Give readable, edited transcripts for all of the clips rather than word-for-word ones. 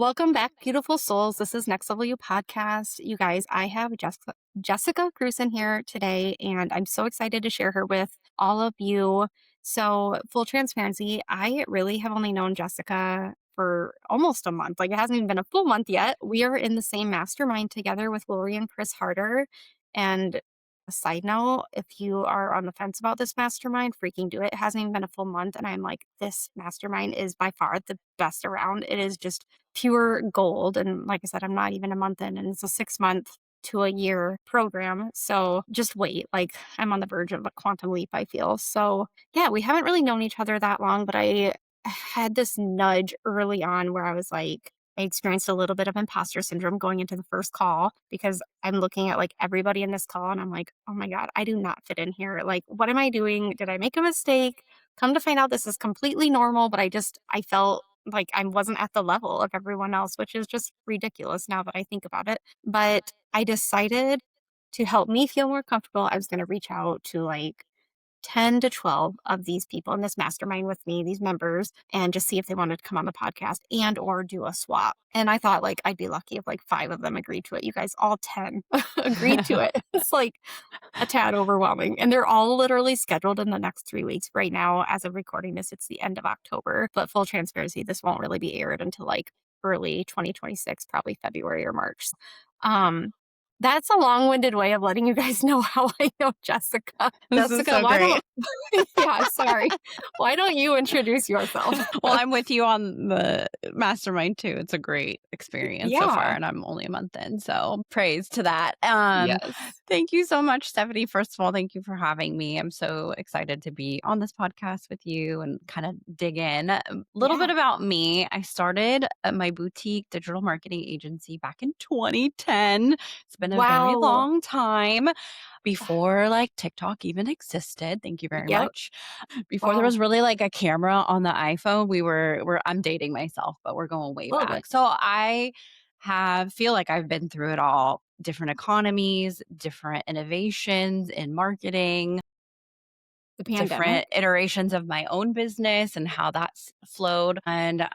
Welcome back, beautiful souls. This is Next Level You podcast. You guys, I have Jessica Krewson here today, and I'm so excited to share her with all of you. So, full transparency, I really have only known Jessica for almost a month. Like, it hasn't even been a full month yet. We are in the same mastermind together with Lori and Chris Harder. And a side note, if you are on the fence about this mastermind, freaking do it. It hasn't even been a full month. And I'm like, this mastermind is by far the best around. It is just pure gold. And like I said, I'm not even a month in, and it's a 6 month to a year program. So just wait. Like I'm on the verge of a quantum leap, I feel. So yeah, we haven't really known each other that long, but I had this nudge early on where I was like, I experienced a little bit of imposter syndrome going into the first call because I'm looking at like everybody in this call and I'm like, oh my God, I do not fit in here. Like, what am I doing? Did I make a mistake? Come to find out this is completely normal, but I felt like I wasn't at the level of everyone else, which is just ridiculous now that I think about it. But I decided to help me feel more comfortable, I was going to reach out to like 10 to 12 of these people in this mastermind with me, these members, and just see if they wanted to come on the podcast and or do a swap. And I thought like I'd be lucky if like 5 of them agreed to it. You guys, all 10 agreed to it. It's like a tad overwhelming. And they're all literally scheduled in the next 3 weeks. Right now, as of recording this, it's the end of October. But full transparency, this won't really be aired until like early 2026, probably February or March. Um, that's a long-winded way of letting you guys know how I know Jessica. This is Jessica, so why great. don't yeah, sorry. Why don't you introduce yourself? Well, I'm with you on the mastermind too. It's a great experience so far, Yeah. and I'm only a month in, so praise to that. Yes. Thank you so much, Stephanie. First of all, thank you for having me. I'm so excited to be on this podcast with you and kind of dig in. A little Yeah. bit about me. I started my boutique digital marketing agency back in 2010. It's been a very Wow. long time before like TikTok even existed. Thank you very Yep. much. Before there Wow. was really like a camera on the iPhone, I'm dating myself, but we're going way Little bit. back. So I feel like I've been through it all, different economies, different innovations in marketing, The different pandemic. iterations of my own business and how that's flowed. And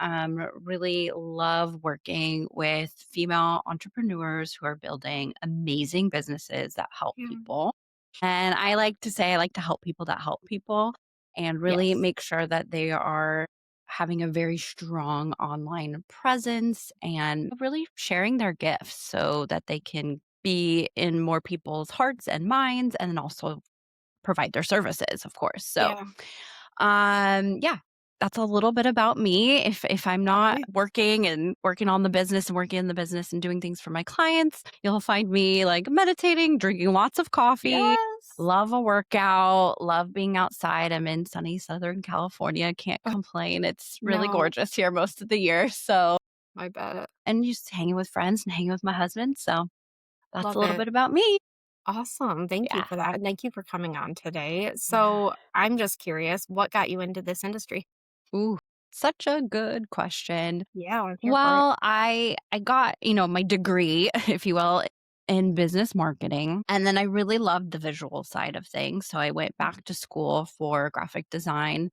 really love working with female entrepreneurs who are building amazing businesses that help Yeah. people. And I like to say I like to help people that help people and really Yes. make sure that they are having a very strong online presence and really sharing their gifts so that they can be in more people's hearts and minds and then also provide their services, of course. So, Yeah. yeah, that's a little bit about me. If I'm not Okay. working on the business and working in the business and doing things for my clients, you'll find me like meditating, drinking lots of coffee. Yes. Love a workout, love being outside. I'm in sunny Southern California. Can't complain. It's really No, gorgeous here most of the year. So, I bet. and just hanging with friends and hanging with my husband. So, that's a Love little it. bit about me. Awesome. Thank you Yeah. for that. And thank you for coming on today. Yeah. So I'm just curious, what got you into this industry? Ooh, such a good question. Yeah, I'm here for it. Well, I got, my degree, if you will, in business marketing. And then I really loved the visual side of things. So I went back to school for graphic design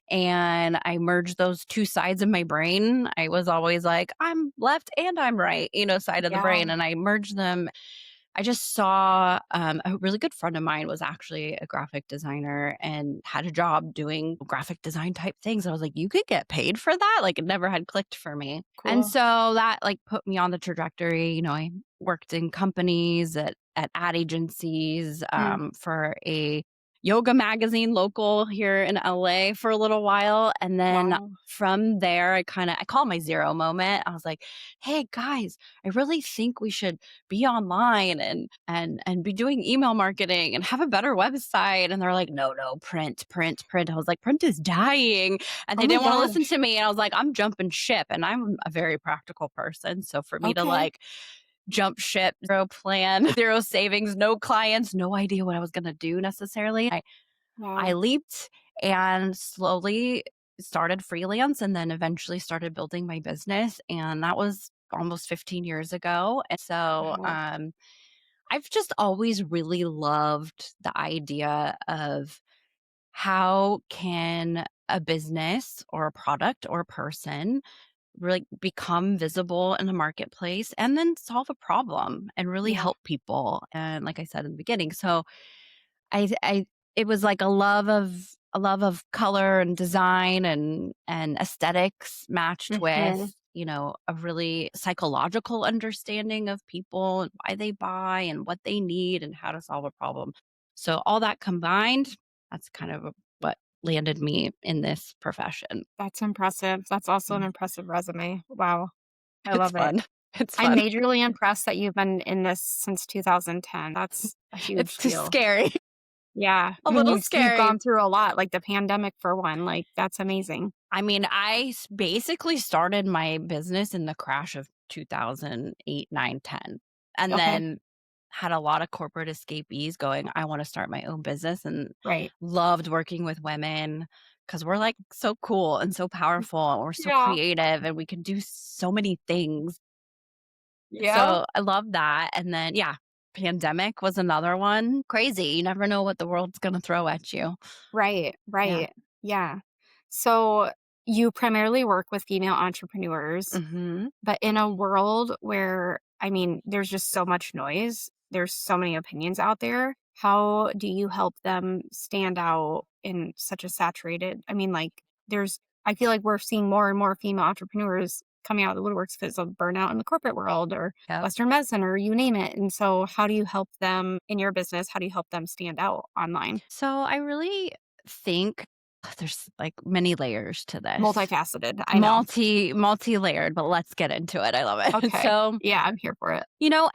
and I merged those two sides of my brain. I was always like, I'm left and I'm right, side of the Yeah. brain. And I merged them. I just saw a really good friend of mine was actually a graphic designer and had a job doing graphic design type things. I was like, you could get paid for that. Like it never had clicked for me. And Cool. so that like put me on the trajectory. I worked in companies at ad agencies Mm. for a yoga magazine local here in LA for a little while. And then Wow. from there, I call it my zero moment. I was like, hey guys, I really think we should be online and be doing email marketing and have a better website. And they're like, no, print. I was like, print is dying. And Oh they my didn't want to listen gosh. to me. And I was like, I'm jumping ship. And I'm a very practical person. So for me to Okay. like jump ship, zero plan, zero savings, no clients, no idea what I was gonna do necessarily. I Wow. leaped and slowly started freelance and then eventually started building my business. And that was almost 15 years ago. And so Wow. I've just always really loved the idea of how can a business or a product or a person really become visible in the marketplace and then solve a problem and really Yeah. help people. And like I said in the beginning, so I it was like a love of color and design and aesthetics matched Mhm. with, a really psychological understanding of people and why they buy and what they need and how to solve a problem. So all that combined, that's kind of what landed me in this profession. That's impressive. That's also an Mm. impressive resume. Wow. I It's love it. fun. It's I'm fun. majorly impressed that you've been in this since 2010. That's a It's huge just deal. scary. Yeah. A I mean, little you've scary. gone through a lot, like the pandemic for one, like, that's amazing. I mean, basically started my business in the crash of 2008, 9, 10, and Okay. then had a lot of corporate escapees going, I want to start my own business, and Right. loved working with women because we're like so cool and so powerful and we're so Yeah. creative and we can do so many things. Yeah. So I love that. And then, yeah, pandemic was another one. Crazy. You never know what the world's going to throw at you. Right, Yeah. right. Yeah. So you primarily work with female entrepreneurs, Hmm. but in a world where, I mean, there's just so much noise, there's so many opinions out there. How do you help them stand out in such a saturated? I mean, like, I feel like we're seeing more and more female entrepreneurs coming out of the woodworks because of burnout in the corporate world or Yep. Western medicine or you name it. And so, how do you help them in your business? How do you help them stand out online? So I really think there's like many layers to this. Multifaceted, I know. Multi-layered, but let's get into it. I love it. Okay. So, Yeah, I'm here for it.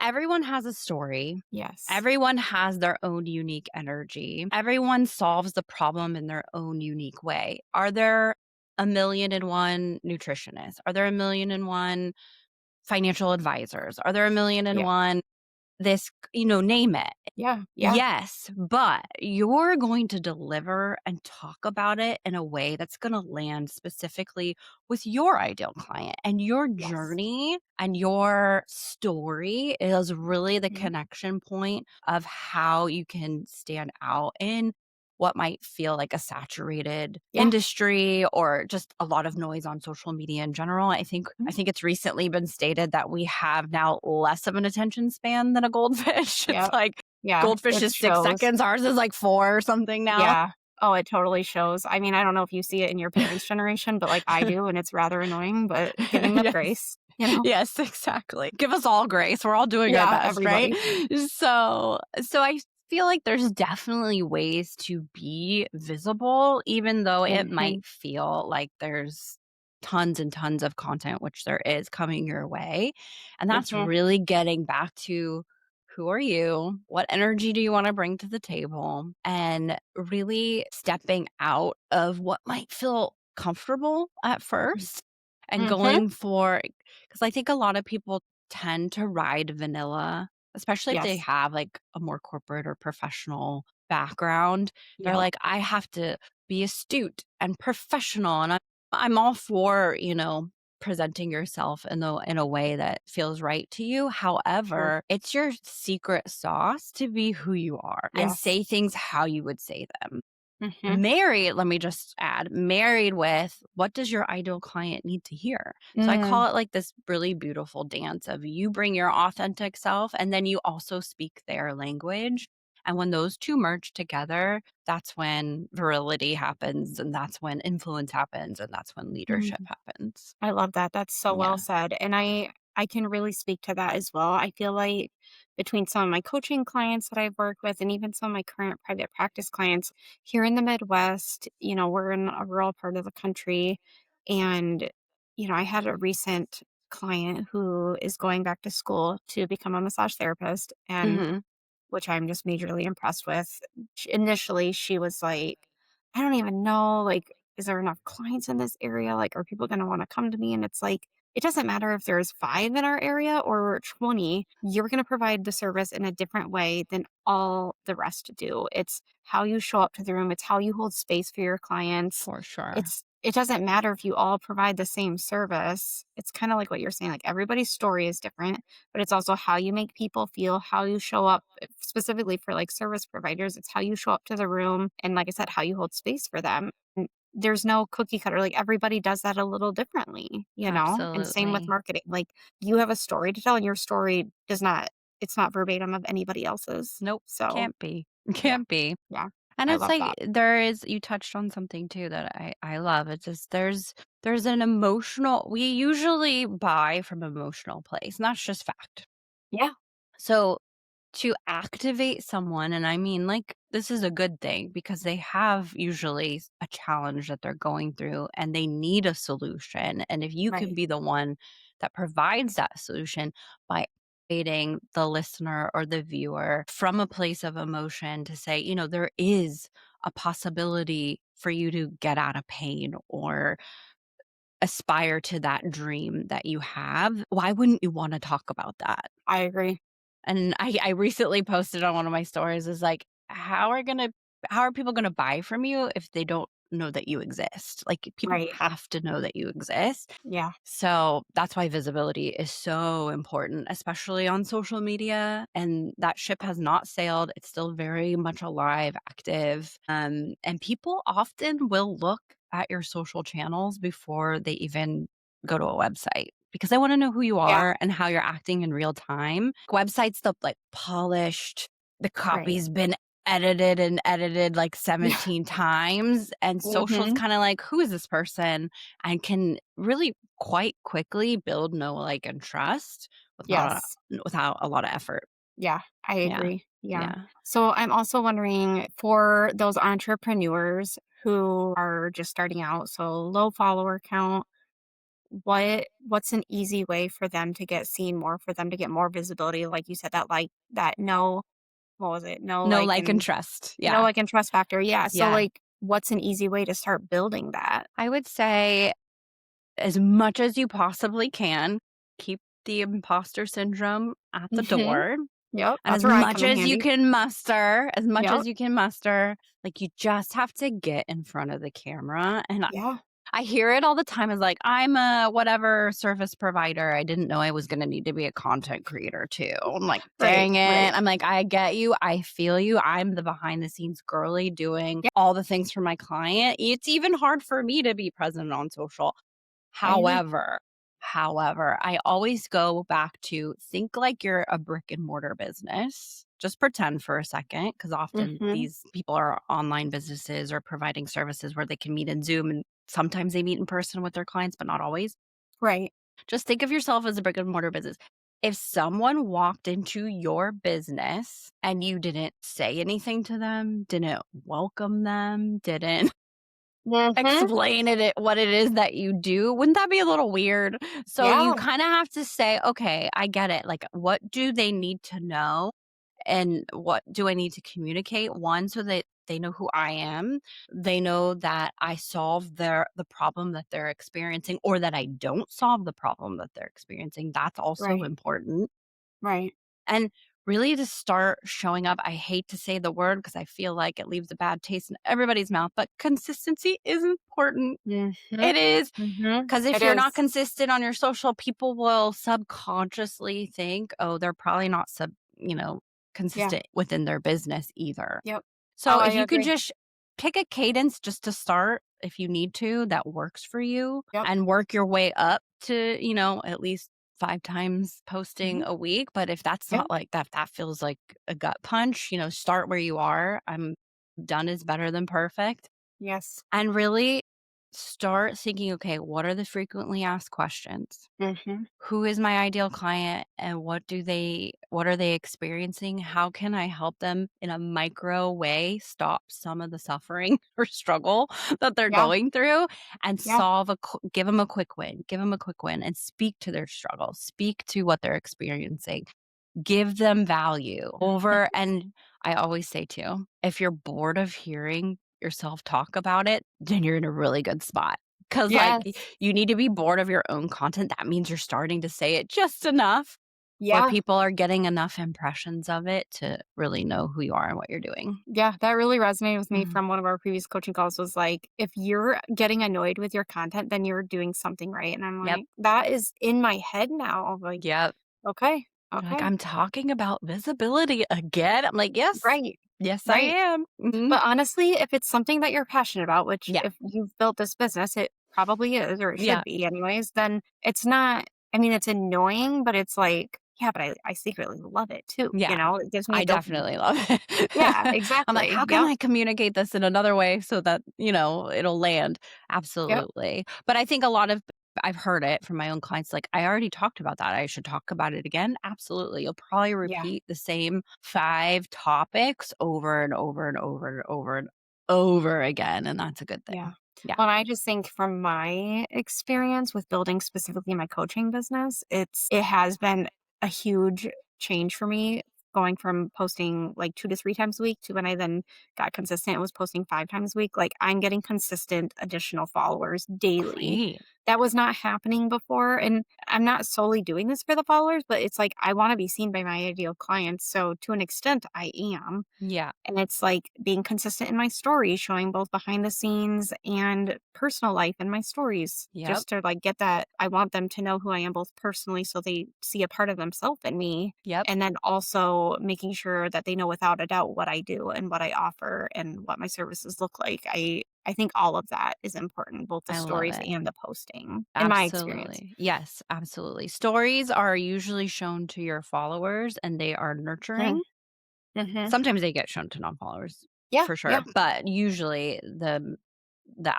everyone has a story. Yes. Everyone has their own unique energy. Everyone solves the problem in their own unique way. Are there a million and one nutritionists? Are there a million and one financial advisors? Are there a million and Yeah. one this, name it? Yeah, yeah. Yes, but you're going to deliver and talk about it in a way that's going to land specifically with your ideal client. And your Yes. journey and your story is really the Mhm. connection point of how you can stand out in what might feel like a saturated Yeah. industry or just a lot of noise on social media in general. I think Mhm. I think it's recently been stated that we have now less of an attention span than a goldfish. It's Yep. like Yeah, goldfish it is 6 shows. seconds, ours is like 4 or something now. Yeah. Oh, it totally shows. I mean, I don't know if you see it in your parents' generation, but, like, I do, and it's rather annoying, but giving them Yes. grace, you know? Yes, exactly. Give us all grace. We're all doing our Yeah, best, right? everybody. So I feel like there's definitely ways to be visible, even though it might Mhm. feel like there's tons and tons of content, which there is coming your way. And that's Mhm. really getting back to who are you? What energy do you want to bring to the table? And really stepping out of what might feel comfortable at first and Mhm. going for, because I think a lot of people tend to ride vanilla, especially if they Yes. have like a more corporate or professional background. They're Yep. like, I have to be astute and professional. And I'm all for, presenting yourself in a way that feels right to you. Sure. However, it's your secret sauce to be who you are and Yes. say things how you would say them. Mhm. Married, let me just add, married with what does your ideal client need to hear? So I Mm. call it like this really beautiful dance of you bring your authentic self and then you also speak their language. And when those two merge together, that's when virility happens and that's when influence happens and that's when leadership Mhm. happens. I love that. That's so well Yeah. said. And I can really speak to that as well. I feel like between some of my coaching clients that I've worked with and even some of my current private practice clients here in the Midwest, we're in a rural part of the country and I had a recent client who is going back to school to become a massage therapist and Hmm. which I'm just majorly impressed with. Initially, she was like, "I don't even know, like, is there enough clients in this area? Like, are people gonna wanna come to me?" And it's like, it doesn't matter if there's 5 in our area or 20, you're gonna provide the service in a different way than all the rest do. It's how you show up to the room, it's how you hold space for your clients. For sure. It doesn't matter if you all provide the same service. It's kinda like what you're saying, like, everybody's story is different, but it's also how you make people feel, how you show up specifically for like service providers. It's how you show up to the room. And like I said, how you hold space for them. there's no cookie cutter, like, everybody does that a little differently, you know? And same with Absolutely. marketing, like, you have a story to tell, and your story does not it's not verbatim of anybody else's. Nope, So, can't be. yeah, Can't be. yeah, And I it's love like that. there is you touched on something too that I love. It's just there's an emotional we usually buy from emotional place, and that's just fact. Yeah, So to activate someone, and I mean, like, this is a good thing because they have usually a challenge that they're going through and they need a solution. And if you can right. be the one that provides that solution by activating the listener or the viewer from a place of emotion to say, there is a possibility for you to get out of pain or aspire to that dream that you have, why wouldn't you want to talk about that? I agree. And I recently posted on one of my stories is like, how are people gonna buy from you if they don't know that you exist? Like, people Right. have to know that you exist. Yeah, So, that's why visibility is so important, especially on social media, and that ship has not sailed. It's still very much alive, active, and people often will look at your social channels before they even go to a website because they wanna know who you yeah, are and how you're acting in real time. Websites look, like, polished, the right. copy's been edited and edited, like, Yeah. 17 times, and social's Mhm. kinda like, "Who is this person?" And can really quite quickly build know, like, and trust Yes. without a lot of effort. Yeah, I Yeah. agree. Yeah. Yeah. So I'm also wondering for those entrepreneurs who are just starting out, so low follower count, what's an easy way for them to get seen more, for them to get more visibility? Like you said, that that no, what was it? No, like, and trust. No Yeah. like and trust factor. Yeah. So Yeah. like what's an easy way to start building that? I would say as much as you possibly can, keep the imposter syndrome at the Mhm. door, Yep. and That's as where I much come in as you handy. can muster, Yep. like, you just have to get in front of the camera, and Yeah. I hear it all the time as like, "I'm a whatever service provider. I didn't know I was gonna need to be a content creator too." I'm like, Right. "Dang it." Right. I'm like, "I get you. I feel you. I'm the behind the scenes girly doing Yeah. all the things for my client. It's even hard for me to be present on social." I agree. However, I always go back to think like you're a brick and mortar business. Just pretend for a second, because often Mhm. these people are online businesses or providing services where they can meet in Zoom and sometimes they meet in person with their clients, but not always. Right. Just think of yourself as a brick and mortar business. If someone walked into your business and you didn't say anything to them, didn't welcome them, didn't Mhm. explain what it is that you do, wouldn't that be a little weird? So you Yeah. kinda have to say, "Okay, I get it." Like, what do they need to know, and what do I need to communicate? One, so that they know who I am. They know that I solve the problem that they're experiencing or that I don't solve the problem that they're experiencing. That's also Right. important. Right. And really to start showing up, I hate to say the word because I feel like it leaves a bad taste in everybody's mouth, but consistency is important. Mhm. It is, Mhm. because if It you're not is. consistent on your social, people will subconsciously think, "Oh, they're probably not Yeah. consistent within their business either." Yep. Oh, So I if you can agree. just pick a cadence just to start if you need to that works for you Yep. and work your way up to, at least 5 times posting Mhm. a week, but if that's Yep. not like that feels like a gut punch, start where you are. Done is better than perfect. Yes. And really start thinking, okay, what are the frequently asked questions? Mhm. Who is my ideal client and what are they experiencing? How can I help them in a micro way stop some of the suffering or struggle that they're Yeah. going through and Yeah. give them a quick win. Give them a quick win and speak to their struggles. Speak to what they're experiencing. Give them value Mhm. over, and I always say too, if you're bored of hearing yourself talk about it, then you're in a really good spot. Because like, Yes. you need to be bored of your own content. That means you're starting to say it just enough where Yeah. people are getting enough impressions of it to really know who you are and what you're doing. Yeah, that really resonated with me Mhm. from one of our previous coaching calls was like, if you're getting annoyed with your content, then you're doing something right. And I'm Yep. like, that is in my head now. Like, Yep. okay. They're like, Okay. "I'm talking about visibility again?" I'm like, "Yes. Right. Yes, I Right. am." Mhm. But honestly, if it's something that you're passionate about, which Yeah. if you've built this business, it probably is, or it should Yeah. be anyways, then it's not, I mean, it's annoying, but it's like, yeah, but I secretly love it too. Yeah. It gives me a I dopamine. definitely love it. Yeah, I'm like, exactly. "How can Yep. I communicate this in another way so that, it'll land?" Yep. Absolutely. But I think a lot of I've heard it from my own clients, like, "I already talked about that. I should talk about it again?" Absolutely. You'll probably Yeah. repeat the same 5 topics over and over and over and over and over again, and that's a good Yeah. thing. Yeah. Well, and I just think from my experience with building specifically my coaching business, it has been a huge change for me going from posting like 2 to 3 times a week to when I then got consistent and was posting 5 times a week. Like I'm getting consistent additional followers daily. Great. That was not happening before, and I'm not solely doing this for the followers, but it's like I want to be seen by my ideal clients. So to an extent I am. Yeah. And it's like being consistent in my stories, showing both behind the scenes and personal life in my stories, Yep. just to like get that. I want them to know who I am both personally so they see a part of themselves in me. Yep. And then also making sure that they know without a doubt what I do and what I offer and what my services look like. I think all of that is important, both the I love stories it. and the posting, in my experience. Absolutely. Yes, absolutely. Stories are usually shown to your followers and they are Mm, nurturing. mhm. Sometimes they get shown to non-followers Yeah, for sure, yeah, but usually the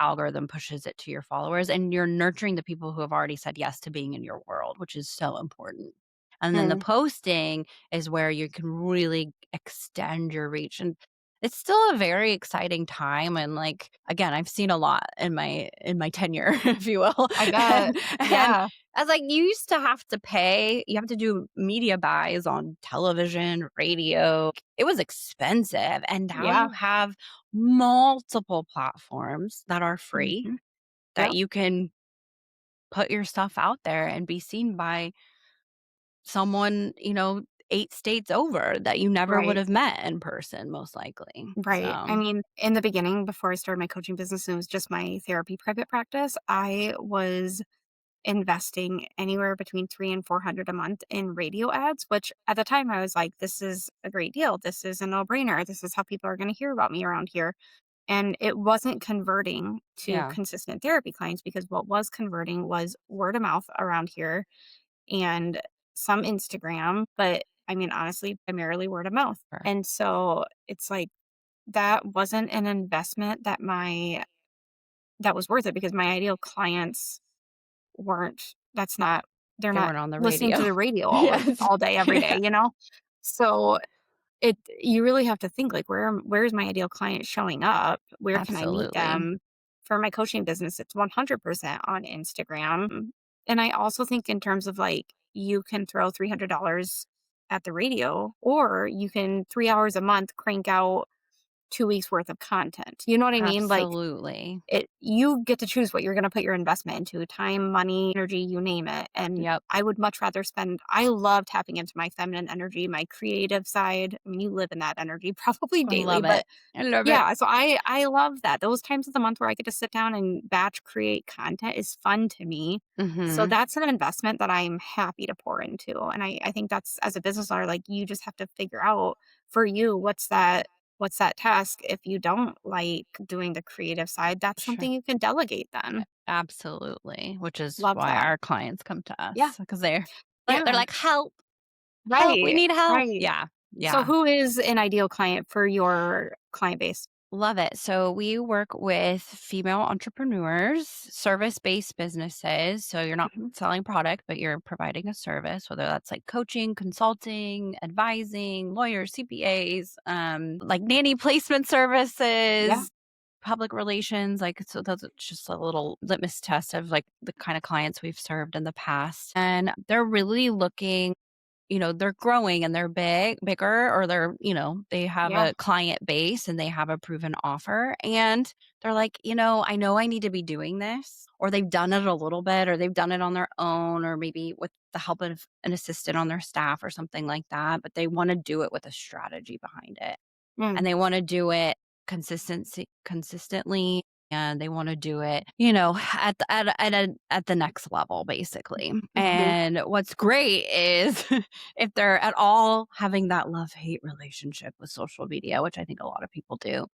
algorithm pushes it to your followers and you're nurturing the people who have already said yes to being in your world, which is so important. And then the mm, posting is where you can really extend your reach. And it's still a very exciting time. And like again, I've seen a lot in my tenure, if you will. I bet. And Yeah, I was like, you used to have to pay, you have to do media buys on television, radio. It was expensive. And now yeah. you have multiple platforms that are free Hmm. that Yep. you can put your stuff out there and be seen by someone, 8 states over that you never would Right. have met in person, most likely. Right. I So, mean, in the beginning, before I started my coaching business, it was just my therapy private practice. I was investing anywhere between 3 and 400 a month in radio ads, which at the time I was like, this is a great deal. This is a no-brainer. This is how people are going to hear about me around here. And it wasn't converting to yeah, consistent therapy clients because what was converting was word of mouth around here and some Instagram, but I mean, honestly, primarily word of mouth. sure. And so it's like that wasn't an investment that was worth it because my ideal clients weren't that's not they're They not weren't on the listening to radio. the radio Yes. all day every day, Yeah, you know? So you really have to think like where's my ideal client showing up? Where can I meet absolutely. them? For my coaching business, it's 100% on Instagram. And I also think in terms of like you can throw $300 at the radio or you can 3 hours a month crank out 2 weeks worth of content. You know what I mean? Like Absolutely. you get to choose what you're gonna put your investment into, time, money, energy, you name it, and Yep. I would much rather spend I love tapping into my feminine energy, my creative side. I mean, you live in that energy probably I daily, love it. but I love it. yeah, so I love that. Those times of the month where I get to sit down and batch create content is fun to me. So Mhm. that's an investment that I'm happy to pour into, and I think that's as a business owner, like, you just have to figure out for you, what's that task if you don't like doing the creative side, that's Sure. something you can delegate then. Absolutely, which is Love why that. our clients come to Yeah. us because they're Yeah. like, "Help, help, we Right. need help." Right. Yeah, So yeah. who is an ideal client for your client base? Love it. So we work with female entrepreneurs, service-based businesses. So you're not Mhm. selling product, but you're providing a service, whether that's like coaching, consulting, advising, lawyers, CPAs, like nanny placement Yeah. services, public relations. Like, so that's just a little litmus test of like the kind of clients we've served in the past. And they're really looking, they're growing and they're bigger, or they have Yeah. a client base and they have a proven offer. And they're like, I know I need to be doing this, or they've done it a little bit, or they've done it on their own, or maybe with the help of an assistant on their staff or something like that. But they want to do it with a strategy behind it Mm. and they want to do it consistently and they wanna do it, at the next level, basically. Mhm. And what's great is if they're at all having that love-hate relationship with social media, which I think a lot of people do,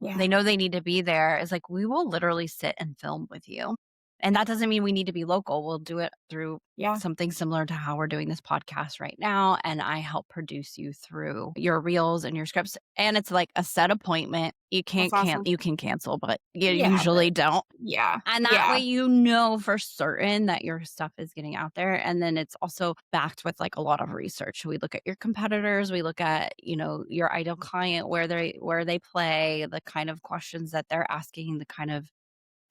they Yeah. know they need to be there. It's like, we will literally sit and film with you. And that doesn't mean we need to be local. We'll do it through Yeah. something similar to how we're doing this podcast right now. And I help produce you through your reels and your scripts. And it's like a set appointment. That's awesome. You can cancel, but you Yeah, usually but don't. yeah. And that way Yeah. you know for certain that your stuff is getting out there. And then it's also backed with like a lot of research. We look at your competitors, we look at, your ideal client, where they play, the kind of questions that they're asking, the kind of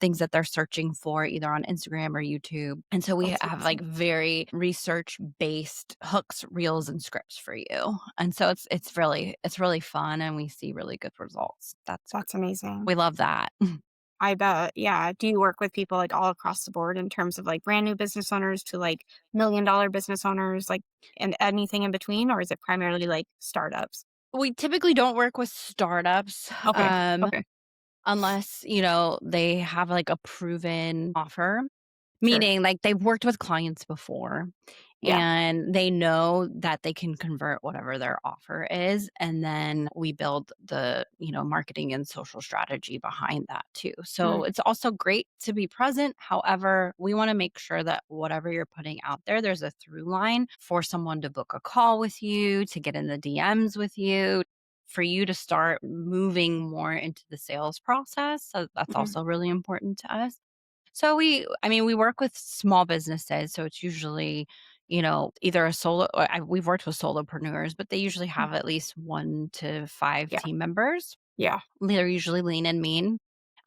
things that they're searching for either on Instagram or YouTube. And so we That's have like awesome. very research based hooks, reels and scripts for you. And so it's really fun and we see really good results. That's amazing. We love that. I bet. Yeah. Do you work with people like all across the board in terms of like brand new business owners to like $1 million business owners, like and anything in between, or is it primarily like startups? We typically don't work with startups, Okay. Okay. unless, they have like a proven offer, Sure. meaning like they've worked with clients before Yeah. and they know that they can convert whatever their offer is. And then we build the, marketing and social strategy behind that too. So Mm, it's also great to be present. However, we want to make sure that whatever you're putting out there, there's a through line for someone to book a call with you, to get in the DMs with you, for you to start moving more into the sales process. So that's mhm. also really important to us. So we work with small businesses. So it's usually, either a solo, we've worked with solopreneurs, but they usually Mm, have at least 1 to 5 yeah. team members. Yeah. They're usually lean and mean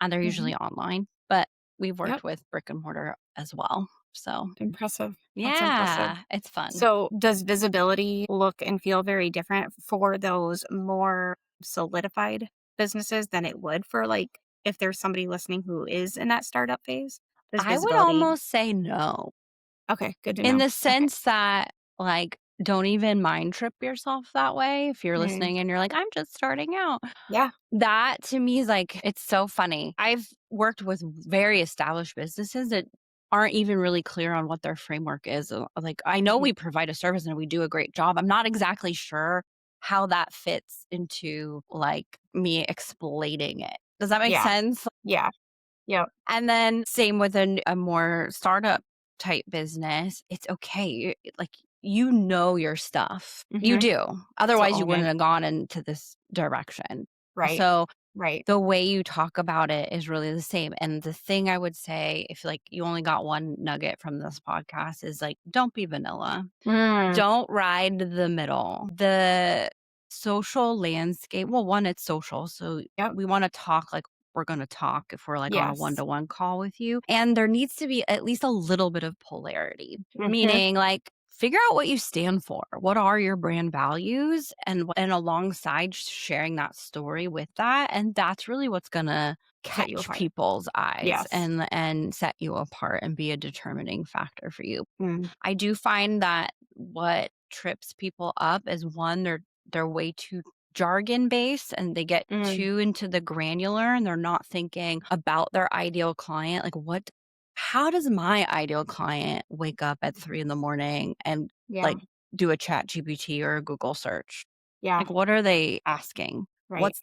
and they're Mhm. usually online, but we've Yep. worked with brick and mortar as well. So Impressive. That's impressive. yeah, it's fun. So, does visibility look and feel very different for those more solidified businesses than it would for like if there's somebody listening who is in that startup phase? Does I would visibility almost say no. Okay, good to In know. the Okay. sense that, like, don't even mind trip yourself that way if you're Mm, listening and you're like, "I'm just starting out." yeah. That to me is like it's so funny. I've worked with very established businesses that aren't even really clear on what their framework is. Like, I know Mhm. we provide a service and we do a great job. I'm not exactly sure how that fits into, like, me explaining it. Does that make Yeah. sense? Yeah. Yep. And then same with a more startup type business, it's okay. Like, your stuff. You Mhm. do. So Otherwise, you own wouldn't it. have gone into this direction. Right. So Right. the way you talk about it is really the same. And the thing I would say, if like you only got one nugget from this podcast, is like, don't be vanilla. Mm, Don't ride the middle. The social landscape, well, one, it's social. So yep. we want to talk like we're going to talk if we're like on a one Yes. to one call with you. And there needs to be at least a little bit of polarity, Mhm. meaning like figure out what you stand for. What are your brand values? And alongside sharing that story with that. And that's really what's going to Set you catch apart. people's eyes Yes. and set you apart and be a determining factor for you. Mm, I do find that what trips people up is one, they're way too jargon based and they get mm, too into the granular and they're not thinking about their ideal client. Like how does my ideal client wake up at 3 in the morning and yeah. like do a chat GPT or a Google search? Yeah. Like what are they asking? Right. What's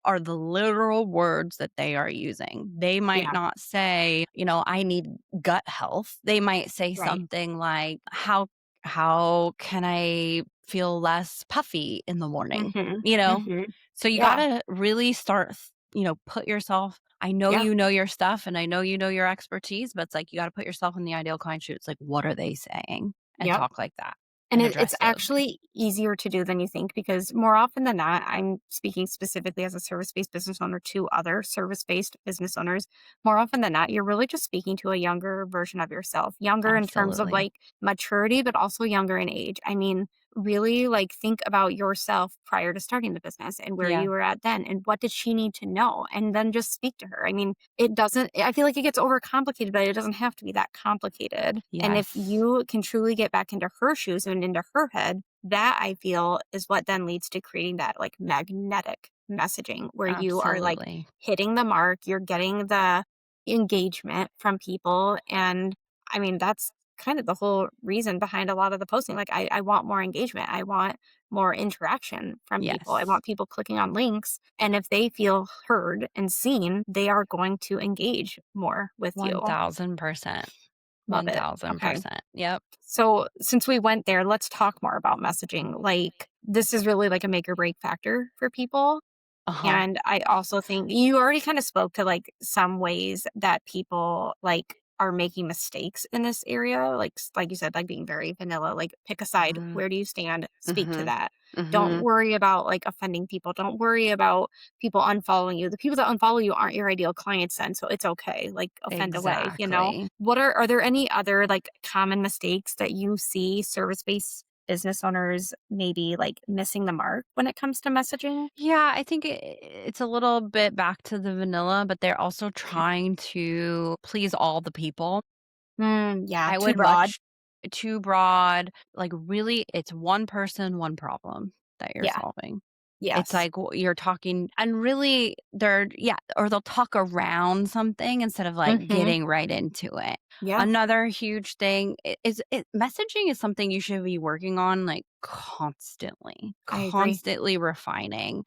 are the literal words that they are using. They might Yeah. not say, I need gut health. They might say Right. something like, how can I feel less puffy in the morning? Mhm. You know? Mhm. So you Yeah. gotta really start, put yourself. I know Yeah. you know your stuff and I know you know your expertise, but it's like you gotta put yourself in the ideal client shoes. It's like, what are they saying? And Yep. talk like that And and it's address those. actually easier to do than you think because more often than not, I'm speaking specifically as a service-based business owner to other service-based business owners. More often than not, you're really just speaking to a younger version of yourself, younger in terms of Absolutely. like maturity, but also younger in age. I mean, really like think about yourself prior to starting the business and where Yeah. you were at then and what did she need to know? And then just speak to her. I mean, it doesn't, I feel like it gets overcomplicated, but it doesn't have to be that complicated. And if Yes. you can truly get back into her shoes and into her head, that I feel is what then leads to creating that like magnetic messaging where you are like Absolutely. hitting the mark, you're getting the engagement from people. And I mean, that's kind of the whole reason behind a lot of the posting. Like, I want more engagement, I want more interaction from people, I Yes. want people clicking on links. And if they feel heard and seen, they are going to engage more with you. 1000%. Love it. Okay. 1000%. Yep. So, since we went there, let's talk more about messaging. Like, this is really like a make or break factor for people. Uh-huh. And I also think you already kind of spoke to like some ways that people like are making mistakes in this area. Like, like you said, like being very vanilla, like pick a side. Mhm. Where do you stand? Speak to Mhm. that. Don't Mhm. worry about like offending people. Don't worry about people unfollowing you. The people that unfollow you aren't your ideal clients then. So it's okay. Like offend away, you know? Exactly. Are there any other like common mistakes that you see service based business owners maybe like missing the mark when it comes to messaging? Yeah, I think it's a little bit back to the vanilla, but they're also Okay. trying to please all the people. Yeah, I too would broad. much too broad, like, really, it's one person, one problem that you're Yeah. solving. It's Yes. like you're talking and really they're yeah, or they'll talk around something instead of, like, Mhm. getting right into it. Yeah, Another huge thing is messaging is something you should be working on, like, I agree. constantly refining.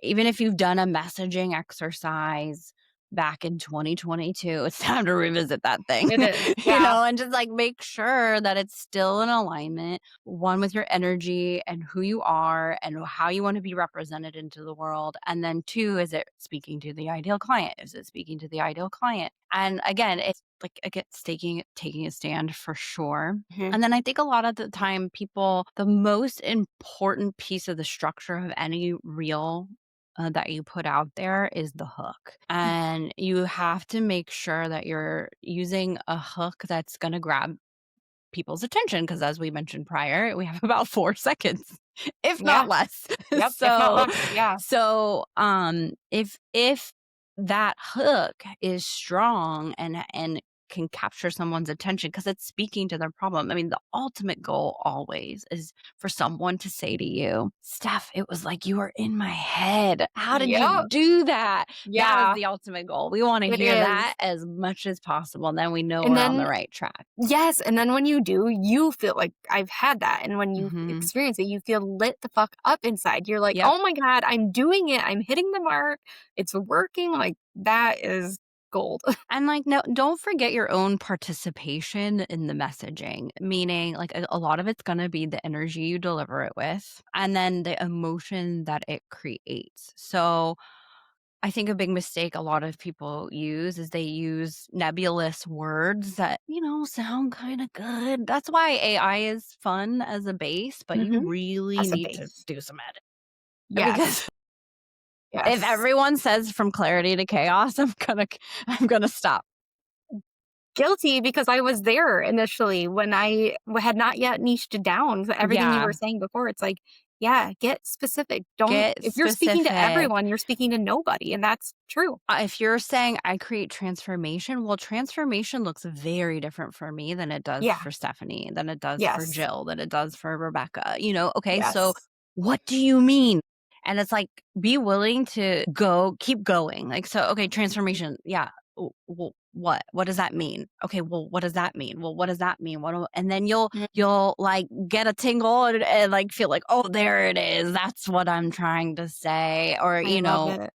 Even if you've done a messaging exercise back in 2022, it's time to revisit that thing, It is. Yeah. and just like make sure that it's still in alignment, one with your energy and who you are and how you want to be represented into the world. And then two, is it speaking to the ideal client? Is it speaking to the ideal client? And again, it's like again, taking a stand for sure. Mhm. And then I think a lot of the time people the most important piece of the structure of any reel that you put out there is the hook. And you have to make sure that you're using a hook that's going to grab people's attention because as we mentioned prior, we have about 4 seconds, if not Yeah. less. Yep. If not so less. Yeah. if that hook is strong and can capture someone's attention because it's speaking to their problem. I mean, the ultimate goal always is for someone to say to you, Steph, it was like you were in my head. How did you Yep. do that? That is Yeah. the ultimate goal. We want to It hear is. that as much as possible. Then we know And we're on the then right track. yes, and then when you do, you feel like I've had that, and when you Mhm. experience it, you feel lit the fuck up inside. You're like, Yep. "Oh my god, I'm doing it. I'm hitting the mark. It's working." Like, that is gold. And like, no, don't forget your own participation in the messaging, meaning like a lot of it's going to be the energy you deliver it with and then the emotion that it creates. So I think a big mistake a lot of people use is they use nebulous words that, sound kind of good. That's why AI is fun as a base, but you Mhm. really As a need to base. do some edit Yes. because if Yes. everyone says from clarity to chaos, I'm gonna stop. Guilty because I was there initially when I had not yet niched down to everything you Yeah, were saying before. It's like, yeah, get specific. Don't get if you're speaking to specific. everyone, you're speaking to nobody, and that's true. If you're saying I create transformation, well, transformation looks very different for me than it does Yeah. for Stephanie, than it does for Yes. Jill, than it does for Rebecca. Okay, so Yes. what do you mean? And it's like, be willing to keep going. Like, so, okay, transformation. Yeah. Well, what? What does that mean? Okay, well, what does that mean? Well, what does that mean? And then you'll Mhm. you'll like get a tingle and like feel like, oh, there it is. That's what I'm trying to say. Or, I love it.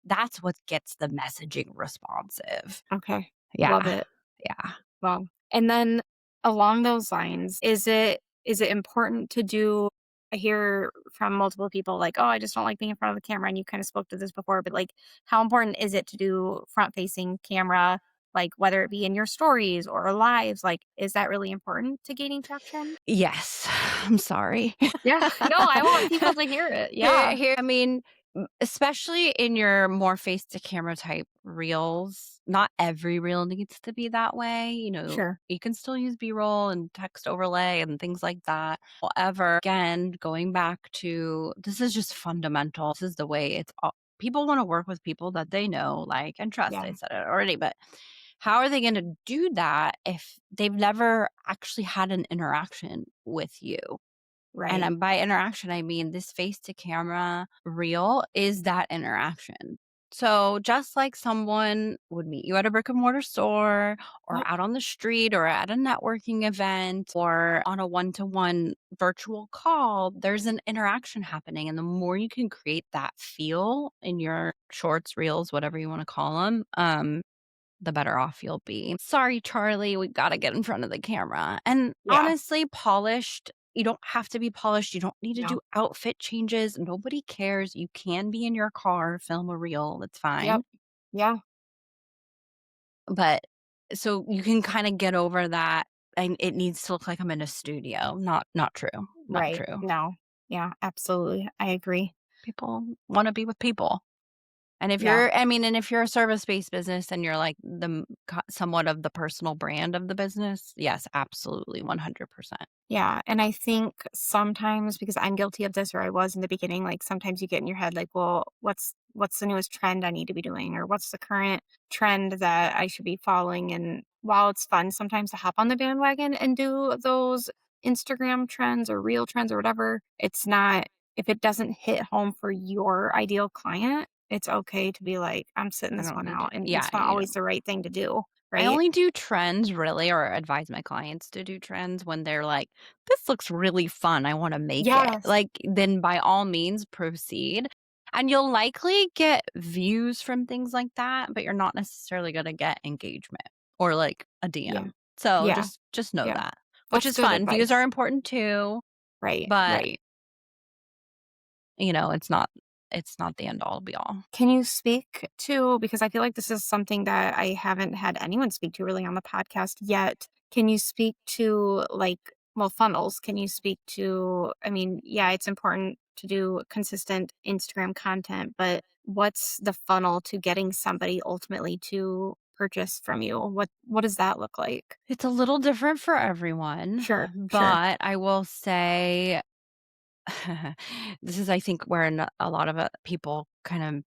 that's what gets the messaging responsive. Okay. Love Yeah. it. Yeah. Well, and then along those lines, is it important to do I hear from multiple people like, "Oh, I just don't like being in front of the camera," and you kinda spoke to this before, but, like, how important is it to do front-facing camera, like, whether it be in your stories or lives, like, is that really important to gaining traction? Yes. I'm sorry. Yeah. No, I want people to hear it. Here Yeah. here I mean, especially in your more face to camera type reels, not every reel needs to be that way, Sure. you can still use B-roll and text overlay and things like that. However, again, going back to this is just fundamental. This is the way people wanna work with people that they know, like, and trust. I Yeah. said it already, but how are they gonna do that if they've never actually had an interaction with you? And Right. by interaction, I mean this face to camera reel is that interaction. So just like someone would meet you at a brick and mortar store or Yep. out on the street or at a networking event or on a one-to-one virtual call, there's an interaction happening. And the more you can create that feel in your shorts, reels, whatever you want to call them, the better off you'll be. Sorry, Charlie, we gotta get in front of the camera. And Yeah. honestly, polished, you don't have to be polished. You don't need to No. do outfit changes. Nobody cares. You can be in your car, film a reel. It's Yep. fine. Yeah. But so you can kind of get over that. And it needs to look like I'm in a studio. Not true. Not Right. true. No. Yeah, absolutely. I agree. People want to be with people. And if Yeah. you're I mean, and if you're a service-based business and you're like the somewhat of the personal brand of the business, yes, absolutely, 100%. Yeah, and I think sometimes because I'm guilty of this or I was in the beginning, like sometimes you get in your head like, well, what's the newest trend I need to be doing or what's the current trend that I should be following? And while it's fun sometimes to hop on the bandwagon and do those Instagram trends or real trends or whatever, it's not if it doesn't hit home for your ideal client, it's okay to be like, I'm sitting I this don't one need to out. And yeah, it's not you always don't the right thing to do, I right? only do trends really or advise my clients to do trends when they're like, "This looks really fun, I wanna make it." Yes. Like, then by all means proceed, and you'll likely get views from things like that, but you're not necessarily gonna get engagement or, like, a Yeah. DM. So Yeah. just know Yeah. that, which That's is good fun. Views are advice. important too, Right, but, right. it's not the end all be all. Can you speak to because I feel like this is something that I haven't had anyone speak to really on the podcast yet. Can you speak to like well funnels? Can you speak to I mean, yeah, it's important to do consistent Instagram content, but what's the funnel to getting somebody ultimately to purchase from you? What does that look like? It's a little different for everyone, Sure, sure. but I will say this is, I think, where a lot of people kind of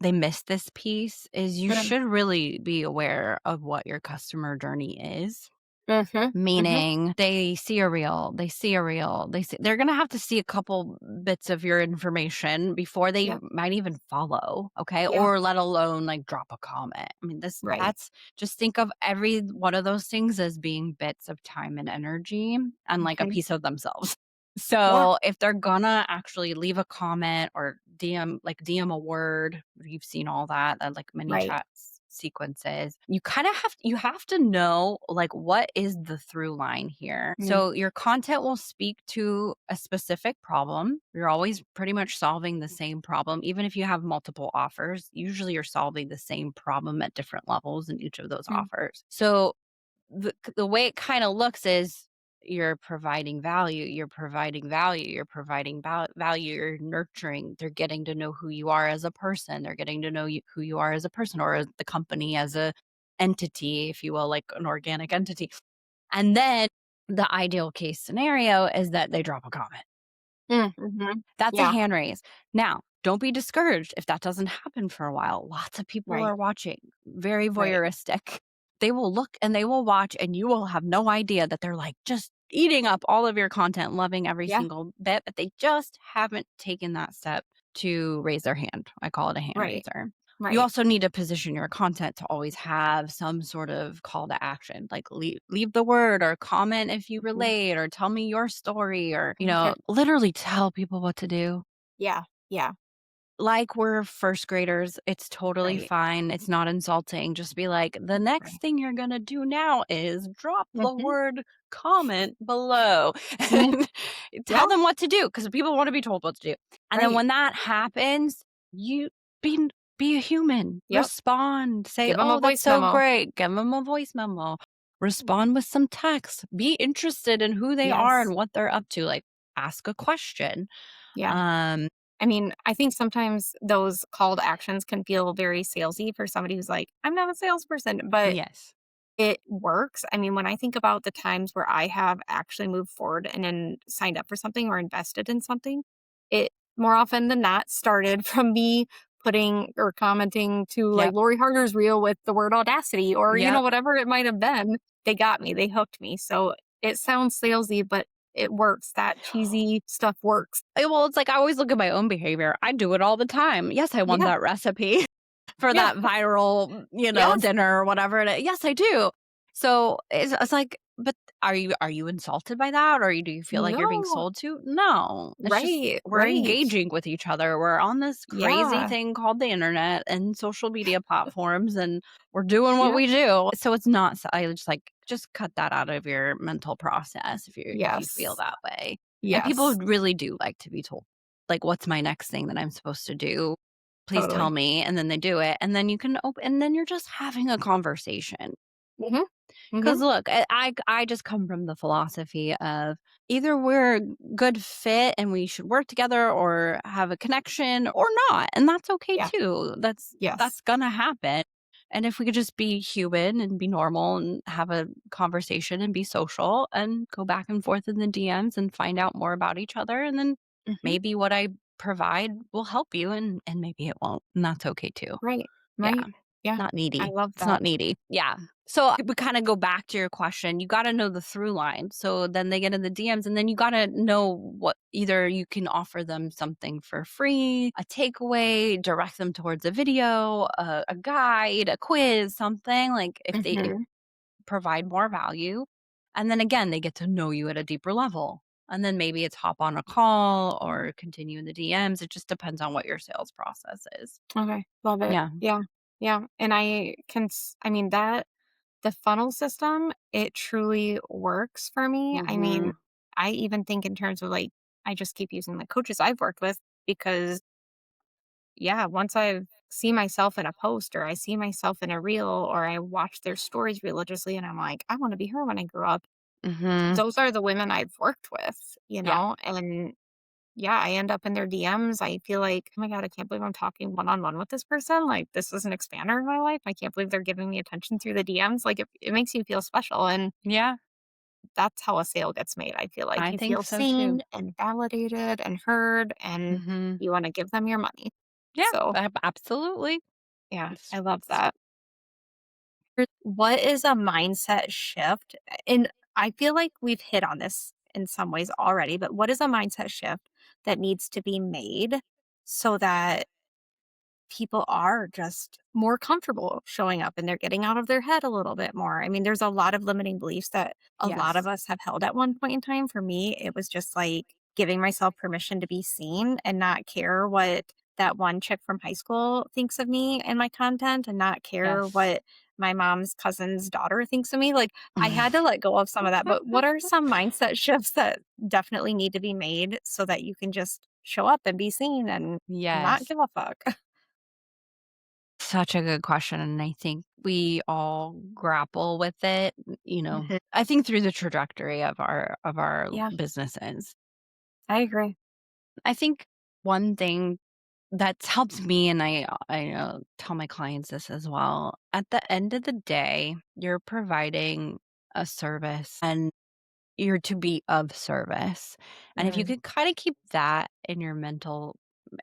they miss this piece is you Mm. should really be aware of what your customer journey is. Mhm. Mhm. Meaning they see a reel, they see a reel, they're gonna have to see a couple bits of your information before they Yep. might even follow, okay? Yeah. Or let alone like drop a comment. I mean, Right. that's just think of every one of those things as being bits of time and energy and like a Mhm. piece of themselves. Yeah. So if they're gonna actually leave a comment or DM a word, you've seen all that, like mini Right. chats sequences. You have to know like what is the through line here. Mm. So your content will speak to a specific problem. You're always pretty much solving the same problem even if you have multiple offers. Usually you're solving the same problem at different levels in each of those Mm. offers. So the way it kind of looks is you're providing value, you're providing value, you're nurturing, they're getting to know who you are as a person, they're getting to know who you are as a person or as the company as a entity, if you will, like an organic entity. And then the ideal case scenario is that they drop a comment. Mm. Mhm. That's a Yeah. hand raise. Now, don't be discouraged if that doesn't happen for a while. Lots of people Right. are watching, very Right. voyeuristic. They will look and they will watch, and you will have no idea that they're like just eating up all of your content, loving every Yeah. single bit, but they just haven't taken that step to raise their hand. I call it a hand Right. raiser. You Right. also need to position your content to always have some sort of call to action, like leave the word or comment if you Mhm. relate or tell me your story or, Okay. literally tell people what to do. Yeah. Yeah. Like we're first graders, it's totally Right. fine. It's not insulting. Just be like, the next Right. thing you're going to do now is drop the Mhm. word comment below Mhm. and tell Yeah. them what to do because people want to be told what to do. And then Right. when that happens, you be, be a human, Yep. respond, say, Give them a oh, that's voice so memo. great. Give them a voice memo, respond with some text, be interested in who they are Yes. and what they're up to. Like, ask a question. Yeah. Um, I mean, I think sometimes those call to actions can feel very salesy for somebody who's like, I'm not a salesperson, but yes. it works. I mean, when I think about the times where I have actually moved forward and then signed up for something or invested in something, it more often than not started from me putting or commenting to like Yep. Lori Harder's reel with the word audacity or, Yep. whatever it might have been. They got me, they hooked me. So it sounds salesy, but it works. That cheesy stuff works. Well, it's like I always look at my own behavior. I do it all the time. Yes, I want Yeah. that recipe for Yeah. that viral, Yes. dinner or whatever it is. Yes, I do. So it's like, but are you insulted by that, or do you feel like you're being No. sold to? No, it's just Right. we're Right. engaging with each other. We're on this crazy Yeah. thing called the internet and social media platforms, and we're doing what Yeah. we do. So it's not. I just cut that out of your mental process if you feel Yes. that way. And people Yes. really do like to be told, like, what's my next thing that I'm supposed to do? Please tell Totally. me. And then they do it. And then you can open, and then you're just having a conversation. Mhm. Because Mhm. look, I just come from the philosophy of either we're a good fit and we should work together or have a connection or not. And that's okay Yeah. too. That's Yes. gonna happen. And if we could just be human and be normal and have a conversation and be social and go back and forth in the DMs and find out more about each other, and then Mhm. maybe what I provide will help you and maybe it won't. And that's okay too. Right. Yeah. Right. Yeah. Not I needy. love It's not that. needy. Yeah. So we kinda go back to your question. You gotta know the through line. So then they get in the DMs, and then you gotta know what either you can offer them something for free, a takeaway, direct them towards a video, a guide, a quiz, something, like, if Mhm. provide more value. And then again, they get to know you at a deeper level. And then maybe it's hop on a call or continue in the DMs. It just depends on what your sales process is. Okay. Love it. Yeah. Yeah. Yeah. And I mean, that the funnel system, it truly works for me. I mean, Mhm. I even think in terms of like, I just keep using the coaches I've worked with because, yeah, once I see myself in a post or I see myself in a reel or I watch their stories religiously and I'm like, I want to be her when I grow up. Mhm. Those are the women I've worked with, Yeah. and yeah, I end up in their DMs. I feel like, oh my God, I can't believe I'm talking one on one with this person. Like, this is an expander in my life. I can't believe they're giving me attention through the DMs. Like, it makes you feel special. And Yeah. that's how a sale gets made. I feel like I you think feel so too. seen and validated and heard, and Mhm. you want to give them your money. Yeah, So, absolutely. yeah, It's I love it's that. What is a mindset shift? And I feel like we've hit on this in some ways already, but what is a mindset shift that needs to be made so that people are just more comfortable showing up and they're getting out of their head a little bit more? I mean, there's a lot of limiting beliefs that a lot of Yes. us have held at one point in time. For me, it was just like giving myself permission to be seen and not care what that one chick from high school thinks of me and my content and not care Yes. what my mom's cousin's daughter thinks of me. Like, I had to let go of some of that. But what are some mindset shifts that definitely need to be made so that you can just show up and be seen and not Yes. give a fuck? Such a good question, and I think we all grapple with it, Mhm. I think through the trajectory of our Yeah, businesses. I agree. I think one thing that's helped me, and I tell my clients this as well, at the end of the day, you're providing a service and you're to be of service. And if you Mm, could kind of keep that in your mental